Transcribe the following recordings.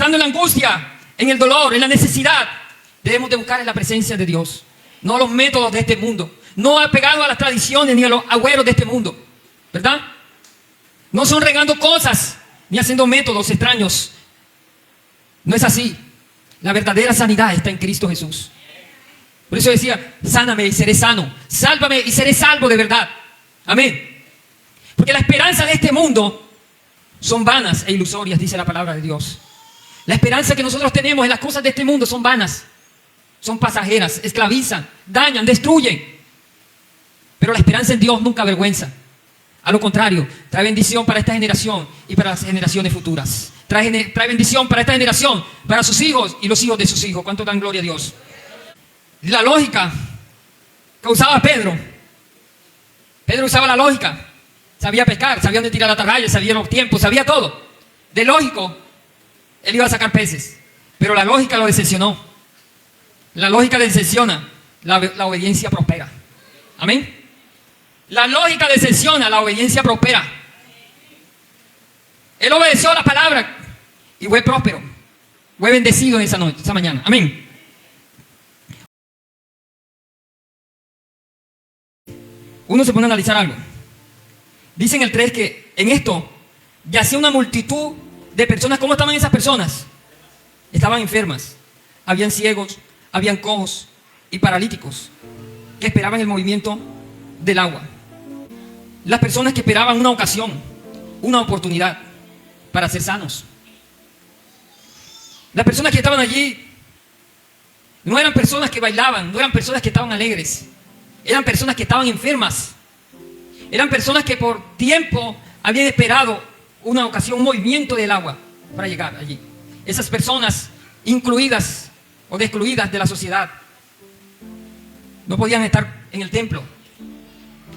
estando en la angustia, en el dolor, en la necesidad, debemos de buscar en la presencia de Dios, no los métodos de este mundo, no apegado a las tradiciones ni a los agüeros de este mundo, ¿verdad? No son regando cosas ni haciendo métodos extraños. No es así. La verdadera sanidad está en Cristo Jesús. Por eso decía, sáname y seré sano, sálvame y seré salvo de verdad. Amén. Porque la esperanza de este mundo son vanas e ilusorias, dice la palabra de Dios. La esperanza que nosotros tenemos en las cosas de este mundo son vanas, son pasajeras, esclavizan, dañan, destruyen. Pero la esperanza en Dios nunca avergüenza. A lo contrario, trae bendición para esta generación y para las generaciones futuras. Trae bendición para esta generación, para sus hijos y los hijos de sus hijos. ¿Cuánto dan gloria a Dios? La lógica que usaba Pedro. Pedro usaba la lógica. Sabía pescar, sabía dónde tirar la atarraya, sabía los tiempos, sabía todo. De lógico, él iba a sacar peces. Pero la lógica lo decepcionó. La lógica decepciona, la obediencia prospera. Amén. La lógica decepciona, la obediencia prospera. Él obedeció a la palabra y fue próspero. Fue bendecido en esa noche, esa mañana. Amén. Uno se pone a analizar algo. Dice en el 3 que en esto yacía una multitud de personas. ¿Cómo estaban esas personas? Estaban enfermas. Habían ciegos, habían cojos y paralíticos que esperaban el movimiento del agua. Las personas que esperaban una ocasión, una oportunidad para ser sanos. Las personas que estaban allí no eran personas que bailaban, no eran personas que estaban alegres. Eran personas que estaban enfermas. Eran personas que por tiempo habían esperado una ocasión, un movimiento del agua para llegar allí. Esas personas incluidas o excluidas de la sociedad no podían estar en el templo.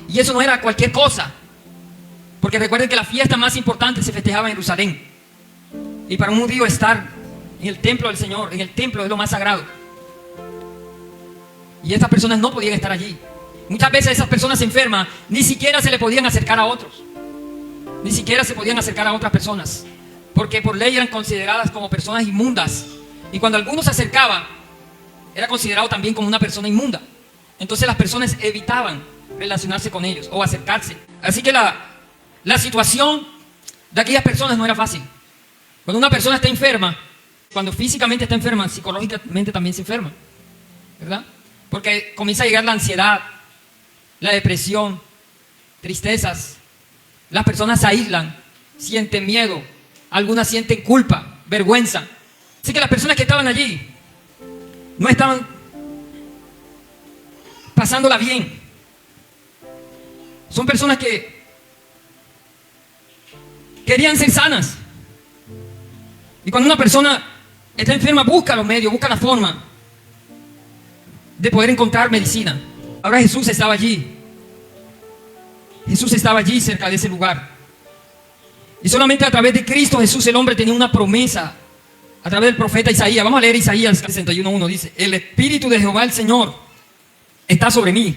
Y eso no era cualquier cosa. Porque recuerden que la fiesta más importante se festejaba en Jerusalén. Y para un judío estar en el templo del Señor, en el templo es lo más sagrado. Y estas personas no podían estar allí. Muchas veces esas personas enfermas ni siquiera se le podían acercar a otros. Ni siquiera se podían acercar a otras personas. Porque por ley eran consideradas como personas inmundas. Y cuando alguno se acercaba, era considerado también como una persona inmunda. Entonces las personas evitaban relacionarse con ellos o acercarse. Así que la situación de aquellas personas no era fácil. Cuando una persona está enferma, cuando físicamente está enferma, psicológicamente también se enferma, ¿verdad? Porque comienza a llegar la ansiedad, la depresión, tristezas. Las personas se aíslan, sienten miedo, algunas sienten culpa, vergüenza. Así que las personas que estaban allí no estaban pasándola bien. Son personas que querían ser sanas. Y cuando una persona está enferma, busca los medios, busca la forma de poder encontrar medicina. Ahora Jesús estaba allí. Jesús estaba allí cerca de ese lugar. Y solamente a través de Cristo Jesús el hombre tenía una promesa. A través del profeta Isaías. Vamos a leer Isaías 61:1. Dice: el Espíritu de Jehová el Señor está sobre mí,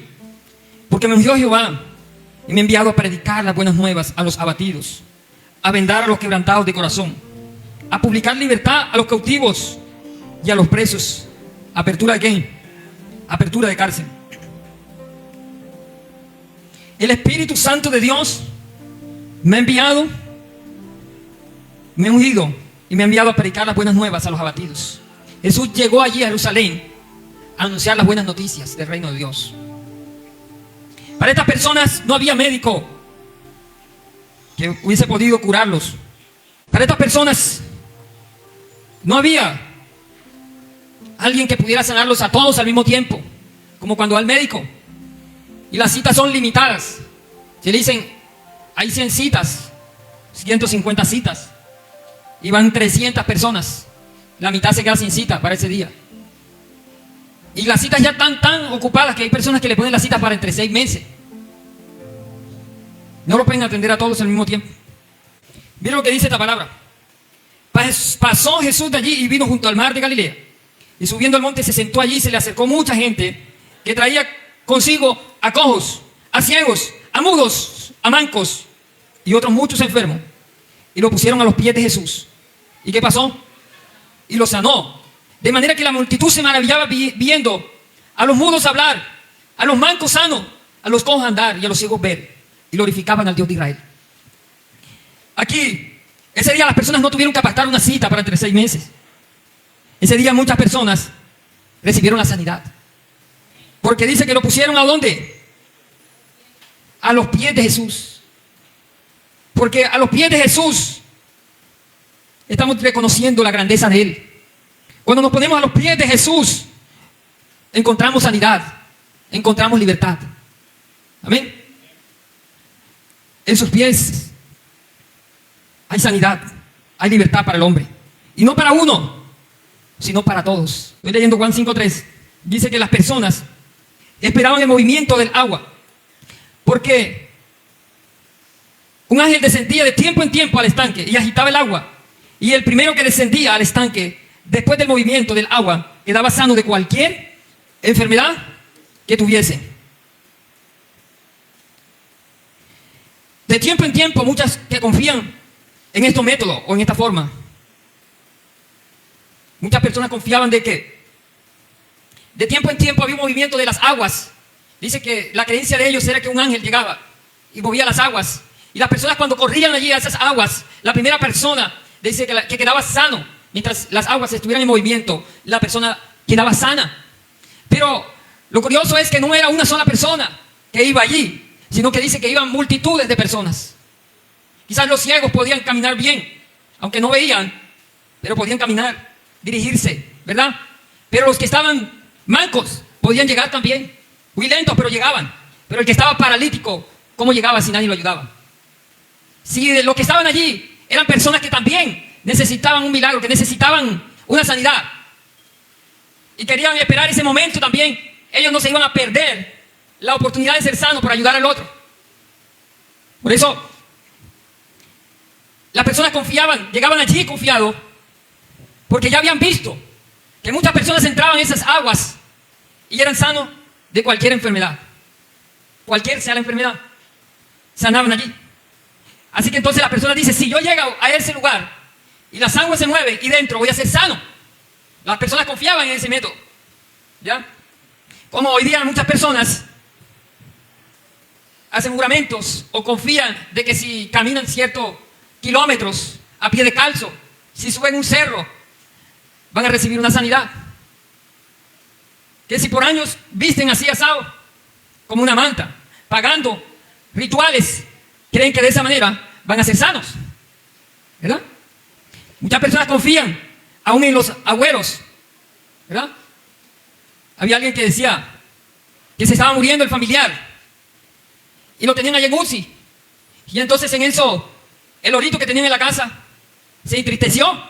porque me ungió Jehová y me ha enviado a predicar las buenas nuevas a los abatidos, a vendar a los quebrantados de corazón, a publicar libertad a los cautivos y a los presos. ¿Apertura de qué? Apertura de cárcel. El Espíritu Santo de Dios me ha enviado, me ha ungido y me ha enviado a predicar las buenas nuevas a los abatidos. Jesús llegó allí a Jerusalén a anunciar las buenas noticias del reino de Dios. Para estas personas no había médico que hubiese podido curarlos. Para estas personas no había alguien que pudiera sanarlos a todos al mismo tiempo, como cuando va al médico y las citas son limitadas. Se le dicen, hay 100 citas, 150 citas, y van 300 personas. La mitad se queda sin cita para ese día. Y las citas ya están tan ocupadas que hay personas que le ponen las citas para entre 6 meses. No lo pueden atender a todos al mismo tiempo. Miren lo que dice esta palabra. Pasó Jesús de allí y vino junto al mar de Galilea. Y subiendo al monte se sentó allí y se le acercó mucha gente que traía consigo a cojos, a ciegos, a mudos, a mancos y otros muchos enfermos. Y lo pusieron a los pies de Jesús. ¿Y qué pasó? y los sanó. De manera que la multitud se maravillaba viendo a los mudos hablar, a los mancos sanos, a los cojos andar y a los ciegos ver, y glorificaban al Dios de Israel. Aquí, ese día las personas no tuvieron que apartar una cita para entre 6 meses. Ese día muchas personas recibieron la sanidad. Porque dice que lo pusieron ¿a dónde? A los pies de Jesús. Porque a los pies de Jesús estamos reconociendo la grandeza de Él. Cuando nos ponemos a los pies de Jesús, encontramos sanidad, encontramos libertad. Amén. En sus pies hay sanidad, hay libertad para el hombre. Y no para uno, sino para todos. Estoy leyendo Juan 5:3. Dice que las personas esperaban el movimiento del agua, porque un ángel descendía de tiempo en tiempo al estanque y agitaba el agua. Y el primero que descendía al estanque, después del movimiento del agua, quedaba sano de cualquier enfermedad que tuviese. De tiempo en tiempo, muchas que confían en estos métodos o en esta forma. Muchas personas confiaban de que de tiempo en tiempo había un movimiento de las aguas. Dice que la creencia de ellos era que un ángel llegaba y movía las aguas. Y las personas cuando corrían allí a esas aguas, la primera persona dice que quedaba sano. Mientras las aguas estuvieran en movimiento, la persona quedaba sana. Pero lo curioso es que no era una sola persona que iba allí, sino que dice que iban multitudes de personas. Quizás los ciegos podían caminar bien, aunque no veían, pero podían caminar, dirigirse, ¿verdad? Pero los que estaban mancos podían llegar también, muy lentos, pero llegaban. Pero el que estaba paralítico, ¿cómo llegaba si nadie lo ayudaba? Si los que estaban allí eran personas que también necesitaban un milagro, que necesitaban una sanidad y querían esperar ese momento también, ellos no se iban a perder la oportunidad de ser sanos por ayudar al otro. Por eso las personas confiaban, llegaban allí confiados, porque ya habían visto que muchas personas entraban en esas aguas y eran sanos de cualquier enfermedad. Cualquier sea la enfermedad, sanaban allí. Así que entonces la persona dice, si yo llego a ese lugar y las aguas se mueven y dentro voy a ser sano. Las personas confiaban en ese método, ¿ya? Como hoy día muchas personas hacen juramentos o confían de que si caminan ciertos kilómetros a pie de calzo, si suben un cerro, van a recibir una sanidad. Que si por años visten así asado, como una manta, pagando rituales, creen que de esa manera van a ser sanos, ¿verdad? Muchas personas confían aún en los agüeros, ¿verdad? Había alguien que decía que se estaba muriendo el familiar y lo tenían allá en UCI. Y entonces en eso, el lorito que tenían en la casa se entristeció,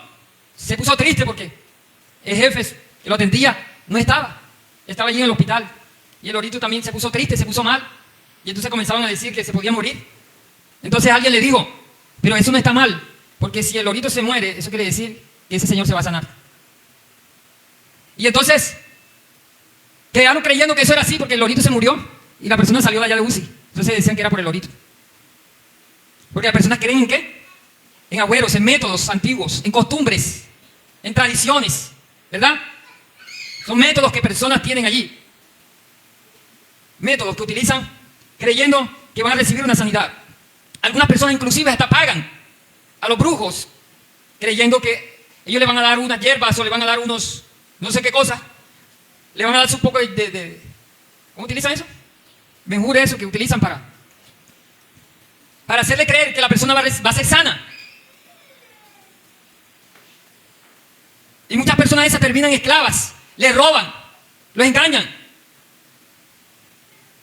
se puso triste porque el jefe que lo atendía no estaba allí en el hospital. Y el lorito también se puso triste, se puso mal. Y entonces comenzaban a decir que se podía morir. Entonces alguien le dijo, pero eso no está mal, porque si el lorito se muere, eso quiere decir que ese señor se va a sanar. Y entonces quedaron creyendo que eso era así porque el lorito se murió y la persona salió de allá de UCI. Entonces decían que era por el lorito. Porque las personas creen en ¿qué? En agüeros, en métodos antiguos, en costumbres, en tradiciones, ¿verdad? Son métodos que personas tienen allí. Métodos que utilizan creyendo que van a recibir una sanidad. Algunas personas inclusive hasta pagan a los brujos creyendo que ellos le van a dar unas hierbas o le van a dar unos, no sé qué cosa. Le van a dar un poco de ¿cómo utilizan eso? Menjure, eso que utilizan para hacerle creer que la persona va a ser sana. Y muchas personas esas terminan esclavas, les roban, los engañan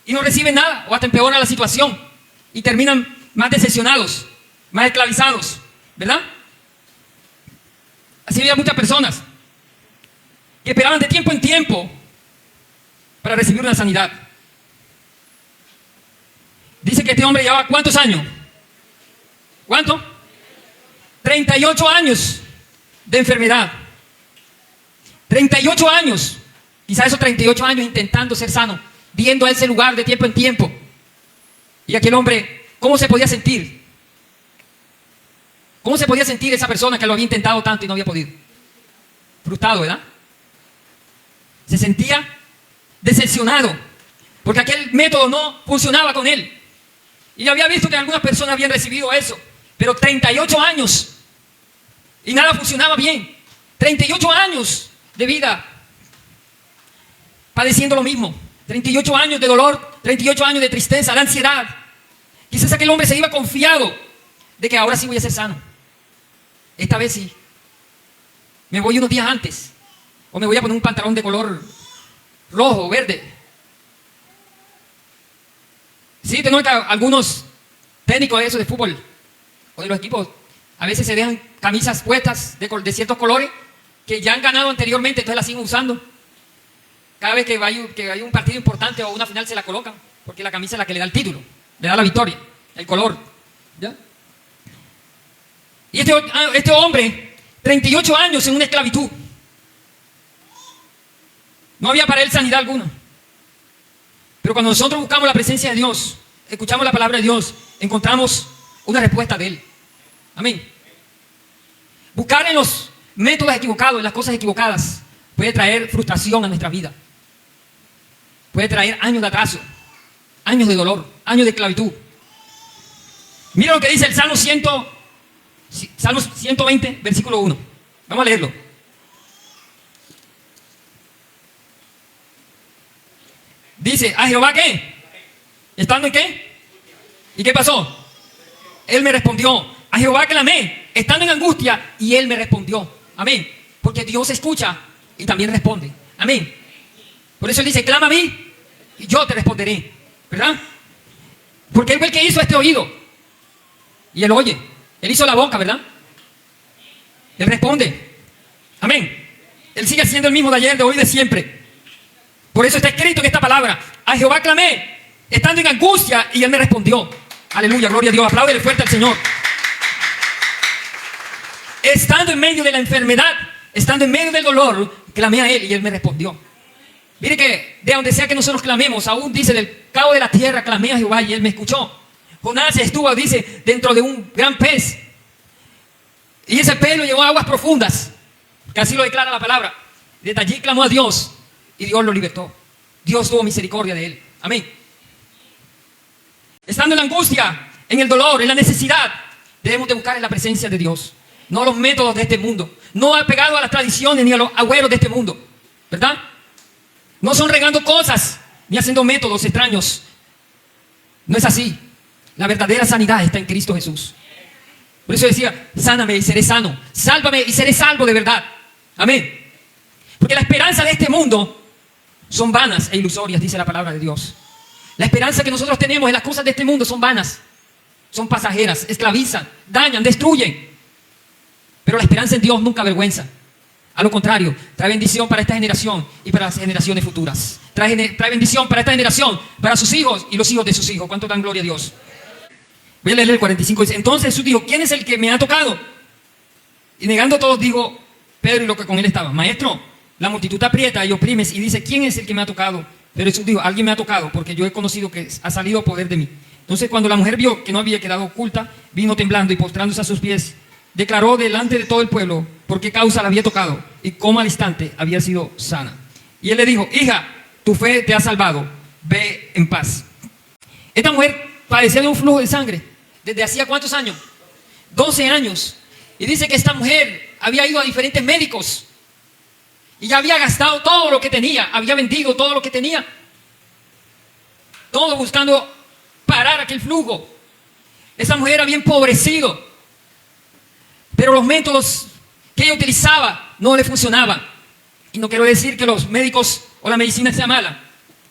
y no reciben nada o hasta empeoran la situación y terminan más decepcionados, más esclavizados, ¿verdad? Así había muchas personas que esperaban de tiempo en tiempo para recibir una sanidad. Dice que este hombre llevaba ¿cuántos años? ¿Cuánto? 38 años de enfermedad. 38 años. Quizás esos 38 años intentando ser sano, viendo a ese lugar de tiempo en tiempo. Y aquel hombre, ¿cómo se podía sentir? ¿Cómo se podía sentir esa persona que lo había intentado tanto y no había podido? frustrado, ¿verdad? Se sentía decepcionado porque aquel método no funcionaba con él. Y había visto que algunas personas habían recibido eso, pero 38 años y nada funcionaba bien. 38 años de vida padeciendo lo mismo. 38 años de dolor, 38 años de tristeza, de ansiedad. Quizás aquel hombre se iba confiado de que ahora sí voy a ser sano. Esta vez sí. Me voy unos días antes. O me voy a poner un pantalón de color rojo o verde. Sí, tengo algunos técnicos de eso de fútbol o de los equipos. A veces se dejan camisas puestas de ciertos colores que ya han ganado anteriormente, entonces las siguen usando. Cada vez que hay un partido importante o una final se la colocan, porque la camisa es la que le da el título, le da la victoria, el color. ¿Ya? Y este hombre, 38 años en una esclavitud. No había para él sanidad alguna. Pero cuando nosotros buscamos la presencia de Dios, escuchamos la palabra de Dios, encontramos una respuesta de Él. Amén. Buscar en los métodos equivocados, en las cosas equivocadas, puede traer frustración a nuestra vida. Puede traer años de atraso, años de dolor, años de esclavitud. Mira lo que dice el Salmo 120, versículo 1. Vamos a leerlo. Dice, ¿a Jehová qué? ¿Estando en qué? ¿Y qué pasó? Él me respondió. A Jehová clamé, estando en angustia, y Él me respondió. Amén. Porque Dios escucha y también responde. Amén. Por eso Él dice, clama a mí y yo te responderé. ¿Verdad? Porque Él fue el que hizo este oído. Y Él oye. Él hizo la boca, ¿verdad? Él responde. Amén. Él sigue siendo el mismo de ayer, de hoy, de siempre. Por eso está escrito en esta palabra. A Jehová clamé, estando en angustia, y Él me respondió. Aleluya, gloria a Dios. Apláudele fuerte al Señor. Estando en medio de la enfermedad, estando en medio del dolor, clamé a Él y Él me respondió. Mire que de donde sea que nosotros clamemos, aún dice del cabo de la tierra, clamé a Jehová y Él me escuchó. Jonás estuvo, dice, dentro de un gran pez. Y ese pez lo llevó a aguas profundas, que así lo declara la palabra. Desde allí clamó a Dios y Dios lo libertó. Dios tuvo misericordia de él. Amén. Estando en la angustia, en el dolor, en la necesidad, debemos de buscar en la presencia de Dios. No los métodos de este mundo. No apegado a las tradiciones ni a los agüeros de este mundo. ¿Verdad? No son regando cosas ni haciendo métodos extraños. No es así. La verdadera sanidad está en Cristo Jesús. Por eso decía, sáname y seré sano. Sálvame y seré salvo de verdad. Amén. Porque la esperanza de este mundo son vanas e ilusorias, dice la palabra de Dios. La esperanza que nosotros tenemos en las cosas de este mundo son vanas. Son pasajeras, esclavizan, dañan, destruyen. Pero la esperanza en Dios nunca avergüenza. A lo contrario, trae bendición para esta generación y para las generaciones futuras. Trae bendición para esta generación, para sus hijos y los hijos de sus hijos. ¿Cuánto dan gloria a Dios? Voy a leer el 45. Dice, entonces Jesús dijo, ¿quién es el que me ha tocado? Y negando a todos, dijo Pedro y lo que con él estaba, maestro, la multitud te aprieta y oprimes. Y dice, ¿quién es el que me ha tocado? Pero Jesús dijo, alguien me ha tocado, porque yo he conocido que ha salido poder de mí. Entonces cuando la mujer vio que no había quedado oculta, vino temblando y postrándose a sus pies, declaró delante de todo el pueblo por qué causa la había tocado y cómo al instante había sido sana. Y él le dijo, hija, tu fe te ha salvado, ve en paz. Esta mujer padecía de un flujo de sangre desde hacía ¿cuántos años? 12 años. Y dice que esta mujer había ido a diferentes médicos y ya había gastado todo lo que tenía, había vendido todo lo que tenía, todo buscando parar aquel flujo. Esa mujer había empobrecido, pero los métodos que ella utilizaba no le funcionaban. Y no quiero decir que los médicos o la medicina sea mala,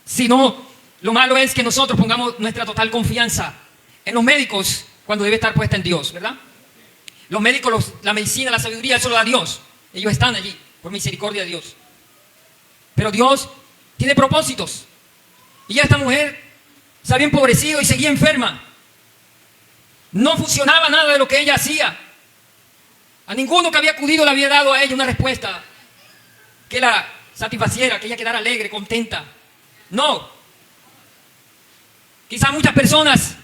sino lo malo es que nosotros pongamos nuestra total confianza en los médicos cuando debe estar puesta en Dios, ¿verdad? Los médicos, la medicina, la sabiduría, eso lo da Dios. Ellos están allí por misericordia de Dios. Pero Dios tiene propósitos. Y ya esta mujer se había empobrecido y seguía enferma. No funcionaba nada de lo que ella hacía. A ninguno que había acudido le había dado a ella una respuesta que la satisfaciera, que ella quedara alegre, contenta. No. Quizás muchas personas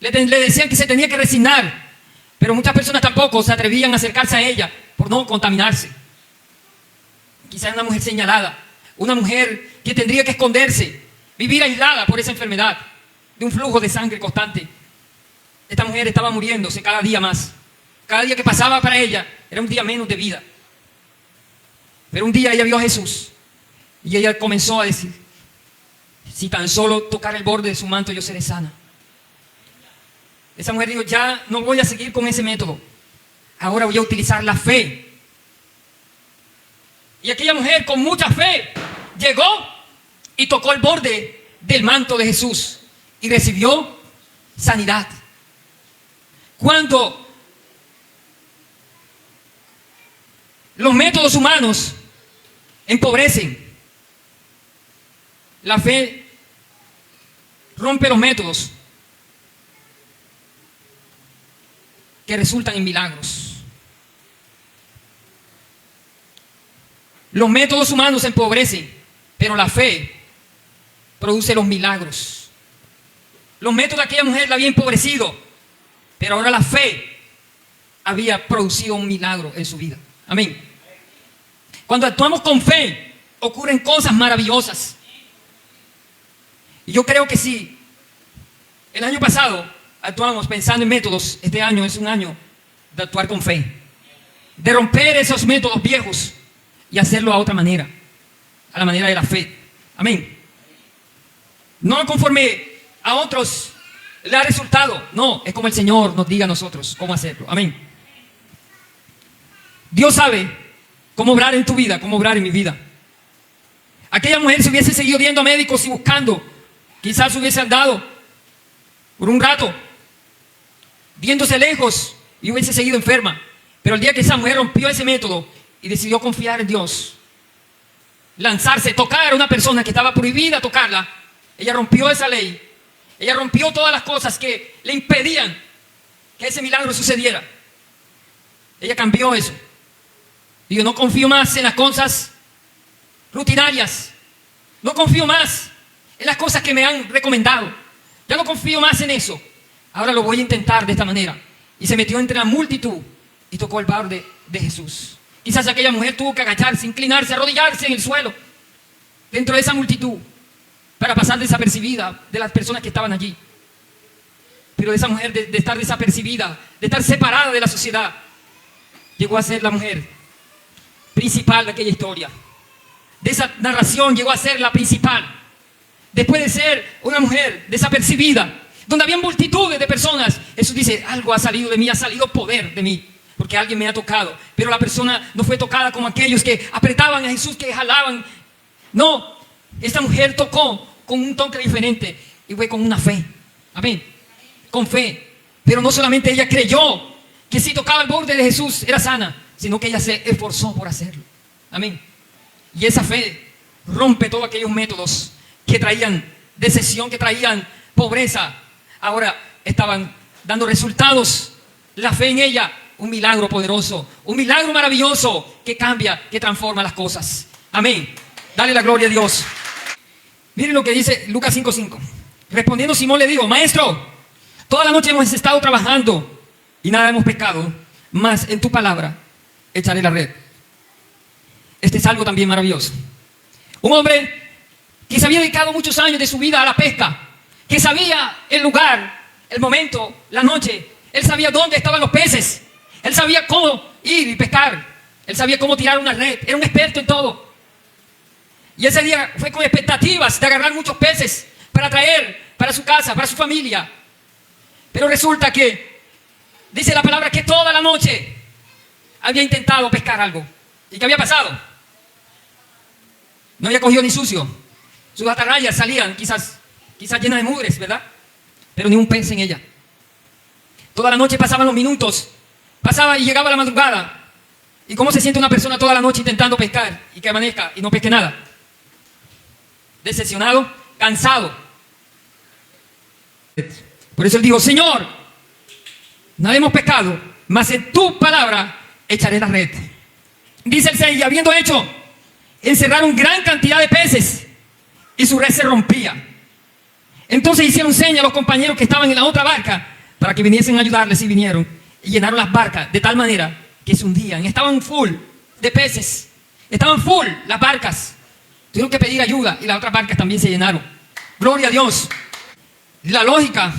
le decían que se tenía que resignar, pero muchas personas tampoco se atrevían a acercarse a ella por no contaminarse. quizás una mujer señalada, una mujer que tendría que esconderse, vivir aislada por esa enfermedad, de un flujo de sangre constante. Esta mujer estaba muriéndose cada día más. Cada día que pasaba para ella era un día menos de vida. Pero un día ella vio a Jesús y ella comenzó a decir: si tan solo tocar el borde de su manto, yo seré sana. Esa mujer dijo: ya no voy a seguir con ese método. Ahora voy a utilizar la fe. Y aquella mujer con mucha fe llegó y tocó el borde del manto de Jesús y recibió sanidad. Cuando los métodos humanos empobrecen, la fe rompe los métodos que resultan en milagros. Los métodos humanos empobrecen, pero la fe produce los milagros. Los métodos de aquella mujer la había empobrecido, pero ahora la fe había producido un milagro en su vida. Amén. Cuando actuamos con fe, ocurren cosas maravillosas. Y yo creo que sí. El año pasado actuamos pensando en métodos. Este año es un año de actuar con fe, de romper esos métodos viejos y hacerlo a otra manera, a la manera de la fe. Amén. No conforme a otros le ha resultado. No, es como el Señor nos diga a nosotros cómo hacerlo. Amén. Dios sabe cómo obrar en tu vida, cómo obrar en mi vida. Aquella mujer se hubiese seguido yendo a médicos y buscando, quizás hubiese andado por un rato viéndose lejos y hubiese seguido enferma. Pero el día que esa mujer rompió ese método y decidió confiar en Dios, lanzarse, tocar a una persona que estaba prohibida tocarla, ella rompió esa ley. Ella rompió todas las cosas que le impedían que ese milagro sucediera. Ella cambió eso. Y yo no confío más en las cosas rutinarias. No confío más en las cosas que me han recomendado. Ya no confío más en eso. Ahora lo voy a intentar de esta manera. Y se metió entre la multitud y tocó el borde de Jesús. Quizás aquella mujer tuvo que agacharse, inclinarse, arrodillarse en el suelo, dentro de esa multitud, para pasar desapercibida de las personas que estaban allí. Pero esa mujer, de estar desapercibida, de estar separada de la sociedad, llegó a ser la mujer principal de aquella historia. De esa narración llegó a ser la principal. Después de ser una mujer desapercibida, donde había multitudes de personas, Jesús dice: algo ha salido de mí, ha salido poder de mí, porque alguien me ha tocado. Pero la persona no fue tocada como aquellos que apretaban a Jesús, que jalaban. No, esta mujer tocó con un toque diferente y fue con una fe. Amén. Con fe. Pero no solamente ella creyó que si tocaba el borde de Jesús era sana, sino que ella se esforzó por hacerlo. Amén. Y esa fe rompe todos aquellos métodos que traían decepción, que traían pobreza. Ahora estaban dando resultados. La fe en ella, un milagro poderoso, un milagro maravilloso que cambia, que transforma las cosas. Amén. Dale la gloria a Dios. Miren lo que dice Lucas 5:5. Respondiendo Simón le dijo: Maestro, toda la noche hemos estado trabajando y nada hemos pescado, mas en tu palabra echaré la red. Este es algo también maravilloso. Un hombre que se había dedicado muchos años de su vida a la pesca, que sabía el lugar, el momento, la noche. Él sabía dónde estaban los peces. Él sabía cómo ir y pescar. Él sabía cómo tirar una red. Era un experto en todo. Y ese día fue con expectativas de agarrar muchos peces para traer para su casa, para su familia. Pero resulta que dice la palabra que toda la noche había intentado pescar algo. ¿Y qué había pasado? No había cogido ni sucio. Sus atarrayas salían quizás llenas de mugres, ¿verdad? Pero ni un pez en ella. Toda la noche pasaban los minutos. Pasaba y llegaba la madrugada. ¿Y cómo se siente una persona toda la noche intentando pescar y que amanezca y no pesque nada? Decepcionado, cansado. Por eso él dijo: Señor, nada hemos pescado, mas en tu palabra echaré la red. Dice el 6: y habiendo hecho, encerraron gran cantidad de peces y su red se rompía. Entonces hicieron señas a los compañeros que estaban en la otra barca para que viniesen a ayudarles, y vinieron y llenaron las barcas de tal manera que se hundían. Estaban full de peces. Estaban full las barcas. Tuvieron que pedir ayuda y las otras barcas también se llenaron. Gloria a Dios. La lógica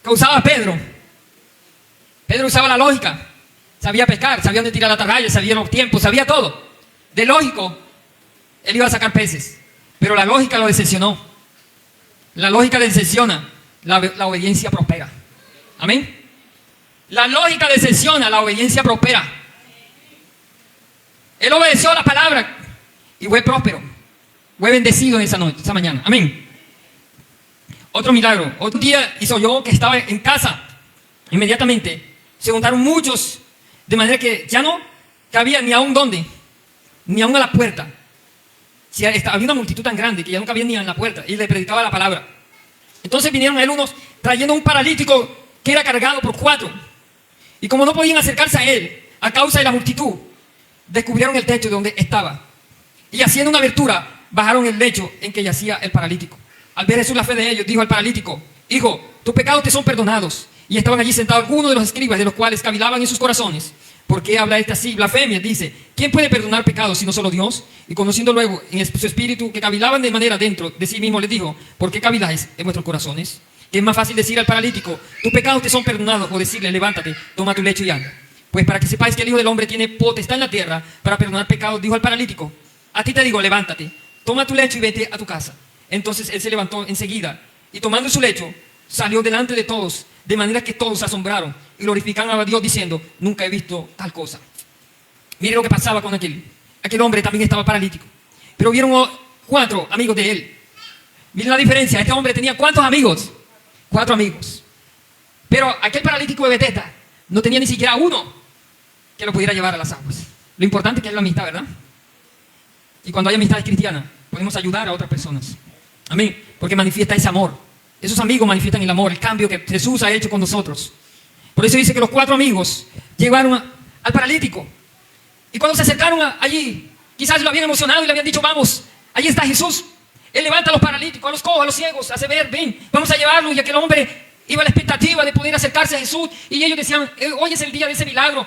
que usaba Pedro. Pedro usaba la lógica. Sabía pescar, sabía dónde tirar la atarraya, sabía los tiempos, sabía todo. De lógico, él iba a sacar peces. Pero la lógica lo decepcionó. La lógica decepciona, la obediencia prospera. Amén. La lógica decepciona, la obediencia prospera. Él obedeció a la palabra y fue próspero. Fue bendecido en esa noche, esa mañana. Amén. Otro milagro. Otro día hizo yo que estaba en casa. Inmediatamente se juntaron muchos, de manera que ya no cabía ni aún dónde, ni aún a la puerta. Si había una multitud tan grande que ya no cabía ni en la puerta y le predicaba la palabra. Entonces vinieron a él unos trayendo un paralítico que era cargado por 4. Y como no podían acercarse a él a causa de la multitud, descubrieron el techo de donde estaba. Y haciendo una abertura, bajaron el lecho en que yacía el paralítico. Al ver Jesús la fe de ellos, dijo al paralítico: hijo, tus pecados te son perdonados. Y estaban allí sentados algunos de los escribas, de los cuales cavilaban en sus corazones: ¿por qué habla este así? Blasfemia. Dice: ¿quién puede perdonar pecados sino solo Dios? Y conociendo luego en su espíritu que cavilaban de manera dentro de sí mismo, les dijo: ¿por qué caviláis en vuestros corazones? Que es más fácil decir al paralítico: tus pecados te son perdonados, o decirle: levántate, toma tu lecho y anda. Pues para que sepáis que el Hijo del Hombre tiene potestad en la tierra para perdonar pecados, dijo al paralítico: a ti te digo, levántate, toma tu lecho y vete a tu casa. Entonces él se levantó enseguida y tomando su lecho salió delante de todos, de manera que todos se asombraron y glorificaban a Dios diciendo: nunca he visto tal cosa. Mire lo que pasaba con aquel hombre. También estaba paralítico, pero vieron 4 amigos de él. Miren la diferencia. Este hombre tenía ¿cuántos amigos? 4 amigos. Pero aquel paralítico de Betesda no tenía ni siquiera uno que lo pudiera llevar a las aguas. Lo importante que es la amistad, ¿verdad? Y cuando hay amistad cristiana, podemos ayudar a otras personas. Amén. Porque manifiesta ese amor. Esos amigos manifiestan el amor, el cambio que Jesús ha hecho con nosotros. Por eso dice que los 4 amigos llevaron al paralítico. Y cuando se acercaron allí, quizás lo habían emocionado y le habían dicho: vamos, allí está Jesús. Él levanta a los paralíticos, a los cojos, a los ciegos, hace ver, ven, vamos a llevarlo. Y aquel hombre iba a la expectativa de poder acercarse a Jesús. Y ellos decían: hoy es el día de ese milagro.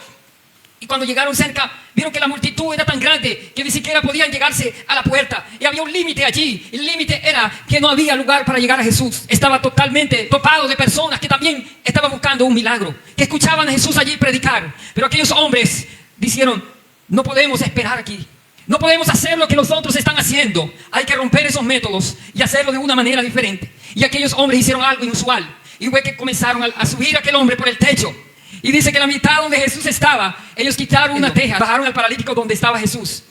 Y cuando llegaron cerca, vieron que la multitud era tan grande que ni siquiera podían llegarse a la puerta. Y había un límite allí. El límite era que no había lugar para llegar a Jesús. Estaba totalmente topado de personas que también estaban buscando un milagro, que escuchaban a Jesús allí predicar. Pero aquellos hombres dijeron: no podemos esperar aquí. No podemos hacer lo que los otros están haciendo. Hay que romper esos métodos y hacerlo de una manera diferente. Y aquellos hombres hicieron algo inusual. Y fue que comenzaron a subir a aquel hombre por el techo. Y dice que la mitad donde Jesús estaba, ellos quitaron una teja, bajaron al paralítico donde estaba Jesús,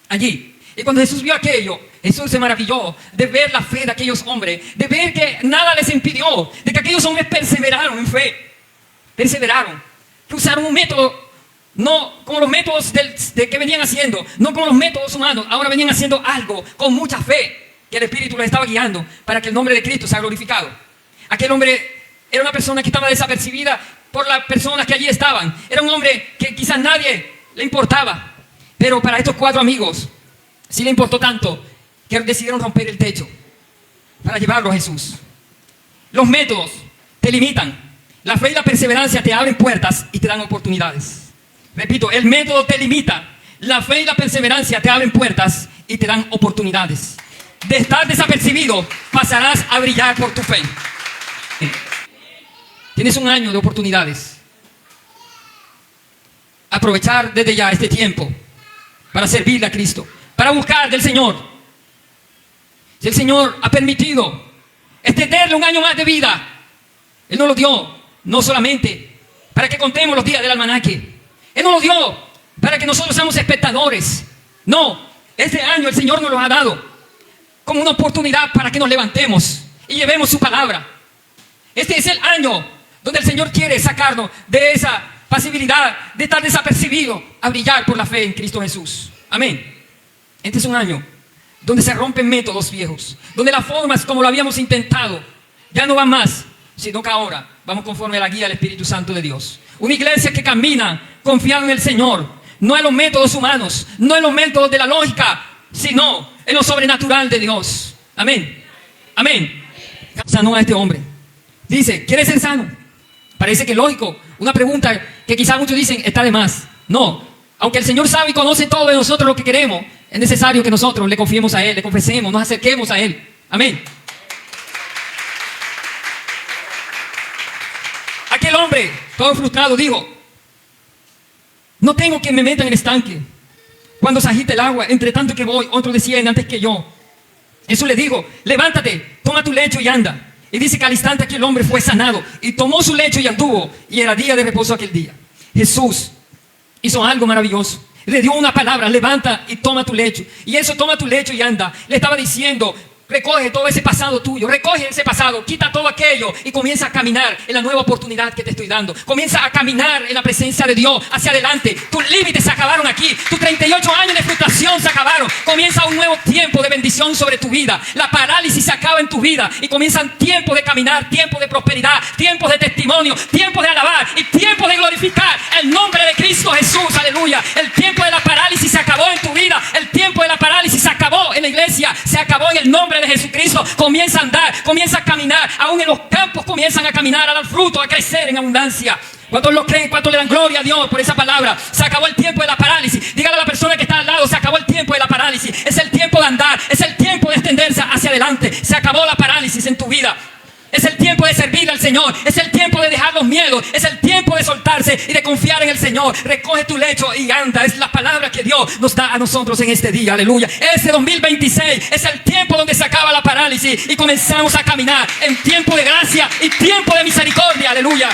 allí. Y cuando Jesús vio aquello, Jesús se maravilló de ver la fe de aquellos hombres, de ver que nada les impidió, de que aquellos hombres perseveraron en fe, perseveraron, que usaron un método, no como los métodos de que venían haciendo, no como los métodos humanos, ahora venían haciendo algo con mucha fe, que el Espíritu les estaba guiando para que el nombre de Cristo sea glorificado. Aquel hombre era una persona que estaba desapercibida por las personas que allí estaban. Era un hombre que quizás nadie le importaba, pero para estos 4 amigos sí le importó tanto que decidieron romper el techo para llevarlo a Jesús. Los métodos te limitan. La fe y la perseverancia te abren puertas y te dan oportunidades. Repito, el método te limita. La fe y la perseverancia te abren puertas y te dan oportunidades. De estar desapercibido, pasarás a brillar por tu fe. Tienes un año de oportunidades. Aprovechar desde ya este tiempo para servirle a Cristo, para buscar del Señor. Si el Señor ha permitido extenderle un año más de vida, Él nos lo dio no solamente para que contemos los días del almanaque. Él nos lo dio para que nosotros seamos espectadores. No, este año el Señor nos lo ha dado como una oportunidad para que nos levantemos y llevemos su palabra. Este es el año donde el Señor quiere sacarnos de esa pasibilidad de estar desapercibido a brillar por la fe en Cristo Jesús. Amén. Este es un año donde se rompen métodos viejos, donde las formas como lo habíamos intentado ya no van más, sino que ahora vamos conforme a la guía del Espíritu Santo de Dios. Una iglesia que camina confiando en el Señor, no en los métodos humanos, no en los métodos de la lógica, sino en lo sobrenatural de Dios. Amén. Amén. Sanó a este hombre. Dice: ¿quieres ser sano? Parece que es lógico. Una pregunta que quizás muchos dicen está de más. No, Aunque el Señor sabe y conoce todo de nosotros lo que queremos, es necesario que nosotros le confiemos a Él, le confesemos, nos acerquemos a Él. Amén. Aquel hombre, todo frustrado, dijo: no tengo que me meta en el estanque cuando se agite el agua, entre tanto que voy, otros decían antes que yo. Jesús le dijo: levántate, toma tu lecho y anda. Y dice que al instante aquel hombre fue sanado y tomó su lecho y anduvo, y era día de reposo aquel día. Jesús hizo algo maravilloso. Le dio una palabra: levanta y toma tu lecho. Y eso, toma tu lecho y anda, le estaba diciendo: recoge todo ese pasado tuyo, recoge ese pasado, quita todo aquello y comienza a caminar en la nueva oportunidad que te estoy dando. Comienza a caminar en la presencia de Dios hacia adelante. Tus límites se acabaron aquí, tus 38 años de frustración se acabaron. Comienza un nuevo tiempo de bendición sobre tu vida. La parálisis se acaba en tu vida y comienzan tiempos de caminar, tiempos de prosperidad, tiempos de testimonio, tiempos de alabar y tiempos de glorificar el nombre de Cristo Jesús. Aleluya. El tiempo de la parálisis se acabó en tu vida. El tiempo de la parálisis se acabó en la iglesia, se acabó en el nombre de Jesucristo. Comienza a andar, comienza a caminar. Aún en los campos comienzan a caminar, a dar fruto, a crecer en abundancia. ¿Cuántos lo creen? ¿Cuántos le dan gloria a Dios por esa palabra? Se acabó el tiempo de la parálisis. Dígale a la persona que está al lado: se acabó el tiempo de la parálisis. Es el tiempo de andar, es el tiempo de extenderse hacia adelante. Se acabó la parálisis en tu vida. Es el tiempo de servir al Señor. Es el tiempo de dejar los miedos. Es el tiempo de soltarse y de confiar en el Señor. Recoge tu lecho y anda. Es la palabra que Dios nos da a nosotros en este día. Aleluya. Este 2026 es el tiempo donde se acaba la parálisis y comenzamos a caminar en tiempo de gracia y tiempo de misericordia. Aleluya.